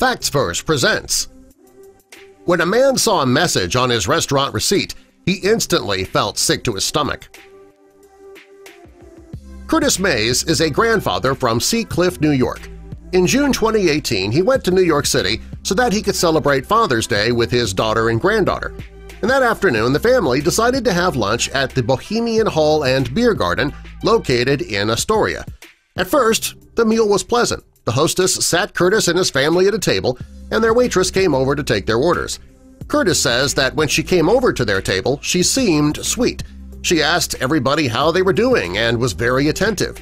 Facts Verse presents. When a man saw a message on his restaurant receipt, he instantly felt sick to his stomach. Curtis Mays is a grandfather from Sea Cliff, New York. In June 2018, he went to New York City so that he could celebrate Father's Day with his daughter and granddaughter. And that afternoon, the family decided to have lunch at the Bohemian Hall and Beer Garden located in Astoria. At first, the meal was pleasant. The hostess sat Curtis and his family at a table, and their waitress came over to take their orders. Curtis says that when she came over to their table, she seemed sweet. She asked everybody how they were doing and was very attentive.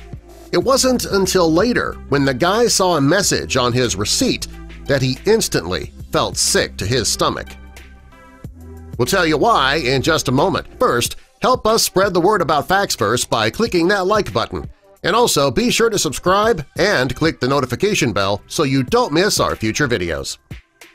It wasn't until later, when the guy saw a message on his receipt, that he instantly felt sick to his stomach. We'll tell you why in just a moment. First, help us spread the word about Facts Verse by clicking that like button. And also be sure to subscribe and click the notification bell so you don't miss our future videos.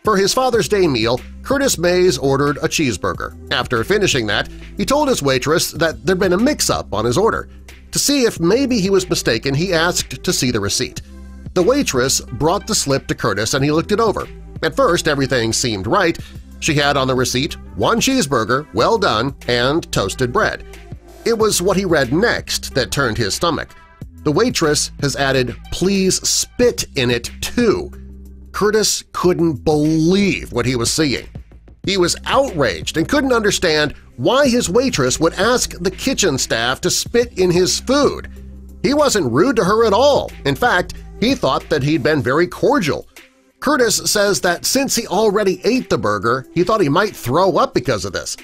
For his Father's Day meal, Curtis Mays ordered a cheeseburger. After finishing that, he told his waitress that there'd been a mix-up on his order. To see if maybe he was mistaken, he asked to see the receipt. The waitress brought the slip to Curtis and he looked it over. At first, everything seemed right. She had on the receipt 1 cheeseburger, well done, and toasted bread. It was what he read next that turned his stomach. The waitress has added, "Please spit in it too." Curtis couldn't believe what he was seeing. He was outraged and couldn't understand why his waitress would ask the kitchen staff to spit in his food. He wasn't rude to her at all. In fact, he thought that he'd been very cordial. Curtis says that since he already ate the burger, he thought he might throw up because of this.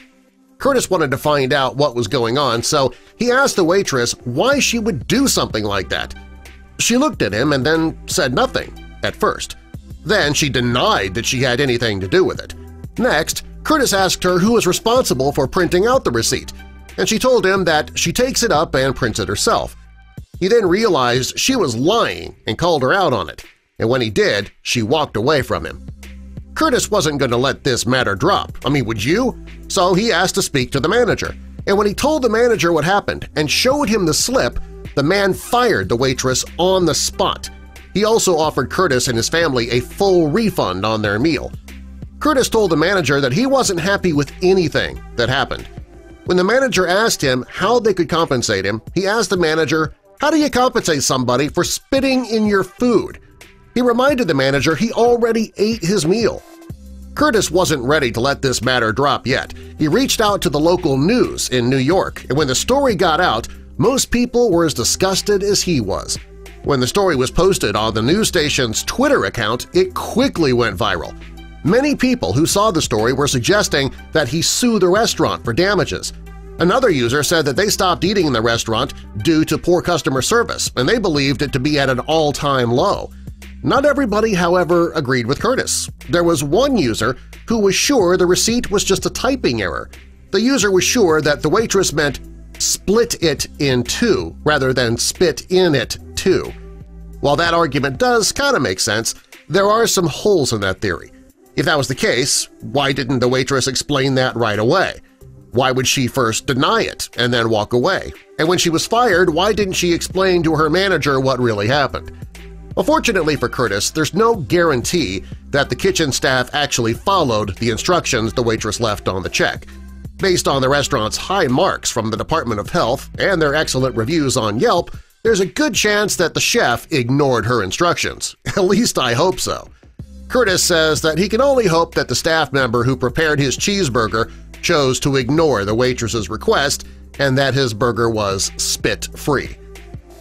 Curtis wanted to find out what was going on, so he asked the waitress why she would do something like that. She looked at him and then said nothing, at first. Then she denied that she had anything to do with it. Next, Curtis asked her who was responsible for printing out the receipt, and she told him that she takes it up and prints it herself. He then realized she was lying and called her out on it, and when he did, she walked away from him. Curtis wasn't going to let this matter drop. I mean, would you? So he asked to speak to the manager, and when he told the manager what happened and showed him the slip, the man fired the waitress on the spot. He also offered Curtis and his family a full refund on their meal. Curtis told the manager that he wasn't happy with anything that happened. When the manager asked him how they could compensate him, he asked the manager, "How do you compensate somebody for spitting in your food?" He reminded the manager he already ate his meal. Curtis wasn't ready to let this matter drop yet. He reached out to the local news in New York, and when the story got out, most people were as disgusted as he was. When the story was posted on the news station's Twitter account, it quickly went viral. Many people who saw the story were suggesting that he sue the restaurant for damages. Another user said that they stopped eating in the restaurant due to poor customer service, and they believed it to be at an all-time low. Not everybody, however, agreed with Curtis. There was one user who was sure the receipt was just a typing error. The user was sure that the waitress meant "split it in two" rather than "spit in it too." While that argument does kind of make sense, there are some holes in that theory. If that was the case, why didn't the waitress explain that right away? Why would she first deny it and then walk away? And when she was fired, why didn't she explain to her manager what really happened? Unfortunately for Curtis, there's no guarantee that the kitchen staff actually followed the instructions the waitress left on the check. Based on the restaurant's high marks from the Department of Health and their excellent reviews on Yelp, there's a good chance that the chef ignored her instructions. At least I hope so. Curtis says that he can only hope that the staff member who prepared his cheeseburger chose to ignore the waitress's request and that his burger was spit-free.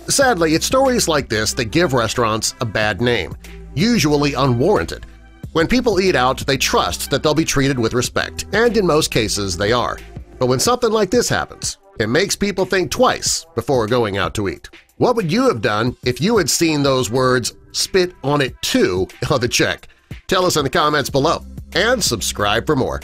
Sadly, it's stories like this that give restaurants a bad name, usually unwarranted. When people eat out, they trust that they'll be treated with respect, and in most cases they are. But when something like this happens, it makes people think twice before going out to eat. What would you have done if you had seen those words "spit on it too" on the check? Tell us in the comments below, and subscribe for more.